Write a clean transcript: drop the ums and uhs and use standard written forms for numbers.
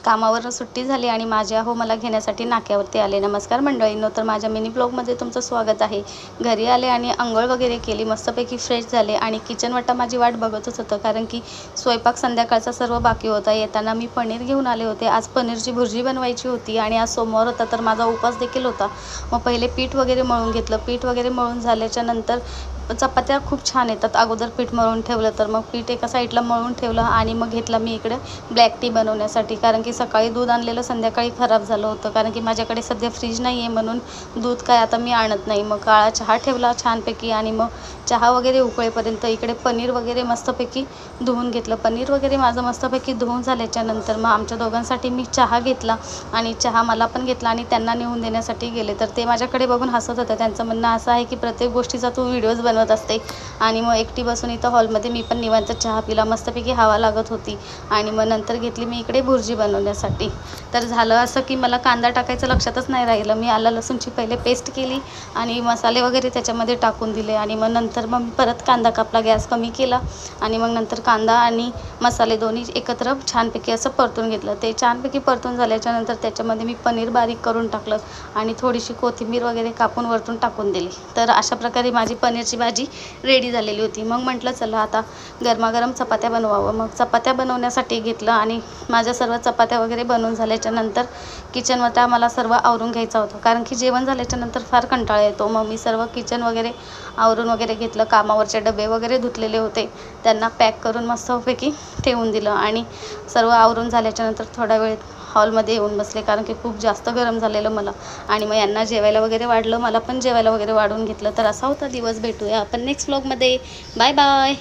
कामावरून सुट्टी झाली आणि माझ्या हो मला घेण्यासाठी नाक्यावरती आले. नमस्कार मंडळींनो, तर माझ्या मिनी ब्लॉगमध्ये तुमचं स्वागत आहे. घरी आले आणि अंघोळ वगैरे केली, मस्तपैकी फ्रेश झाले आणि किचन वाटा माझी वाट बघतच होतं, कारण की स्वयंपाक संध्याकाळचा सर्व बाकी होता. येताना मी पनीर घेऊन आले होते. आज पनीरची भुर्जी बनवायची होती आणि आज सोमवार होता, तर माझा उपवास देखील होता. मग पहिले पीठ वगैरे मळून घेतलं. पीठ वगैरे मळून झाल्याच्या नंतर चपात्या खूप छान येतात. अगोदर पीठ मळून ठेवलं, तर मग पीठ एका साईडला मळून ठेवलं आणि मग घेतलं मी इकडे ब्लॅक टी बनवण्यासाठी, कारण की सकाळी दूध आणलेलं संध्याकाळी खराब झालं होतं, कारण की माझ्याकडे सध्या फ्रीज नाही आहे, म्हणून दूध काय आता मी आणत नाही. मग काळा चहा ठेवला छानपैकी आणि मग चहा वगैरे उकळेपर्यंत इकडे पनीर वगैरे मस्तपैकी धुवून घेतलं. पनीर वगैरे माझं मस्तपैकी धुवून झाल्याच्यानंतर मग आमच्या दोघांसाठी मी चहा घेतला आणि चहा मला पण घेतला आणि त्यांना नेऊन देण्यासाठी गेले. तर ते माझ्याकडे बघून हसत होतं. त्यांचं म्हणणं असं आहे की प्रत्येक गोष्टीचा तू व्हिडिओज बनवत असते. आणि मग एकटी बसून इथं हॉलमध्ये मी पण निवांत चहा पिला, मस्तपैकी हवा लागत होती. आणि मग नंतर घेतली मी इकडे भुर्जी बनवण्यासाठी. तर झालं असं की मला कांदा टाकायचं लक्षातच नाही राहिलं. मी आलं लसूणची पहिले पेस्ट केली आणि मसाले वगैरे त्याच्यामध्ये टाकून दिले आणि मग नंतर मग मी परत कांदा कापला, गॅस कमी केला आणि मग नंतर कांदा आणि मसाले दोन्ही एकत्र छानपैकी असं परतून घेतलं. ते छानपैकी परतून झाल्याच्यानंतर त्याच्यामध्ये मी पनीर बारीक करून टाकलं आणि थोडीशी कोथिंबीर वगैरे कापून वरतून टाकून दिली. तर अशा प्रकारे माझी पनीरची भाजी रेडी झालेली होती. मग म्हटलं चला आता गरमागरम चपात्या बनवावं. मग चपात्या बनवण्यासाठी घेतलं आणि माझ्या सर्व चपात्या वगैरे बनवून झाल्याच्यानंतर किचनमध्ये मला सर्व आवरून घ्यायचा होता, कारण की जेवण झाल्याच्यानंतर फार कंटाळा येतो. मग मी सर्व किचन वगैरे आवरून वगैरे घेतलं. कामावरचे डबे वगैरे धुतलेले होते, त्यांना पॅक करून मस्तपैकी ठेवून दिलं आणि सर्व आवरून झाल्याच्यानंतर थोडा वेळ हॉलमध्ये येऊन बसले, कारण की खूप जास्त गरम झालेलं मला. आणि मग यांना जेवायला वगैरे वाढलं, मला पण जेवायला वगैरे वाढून घेतलं. तर असा होता दिवस. भेटूया आपण नेक्स्ट व्लॉगमध्ये. Bye bye.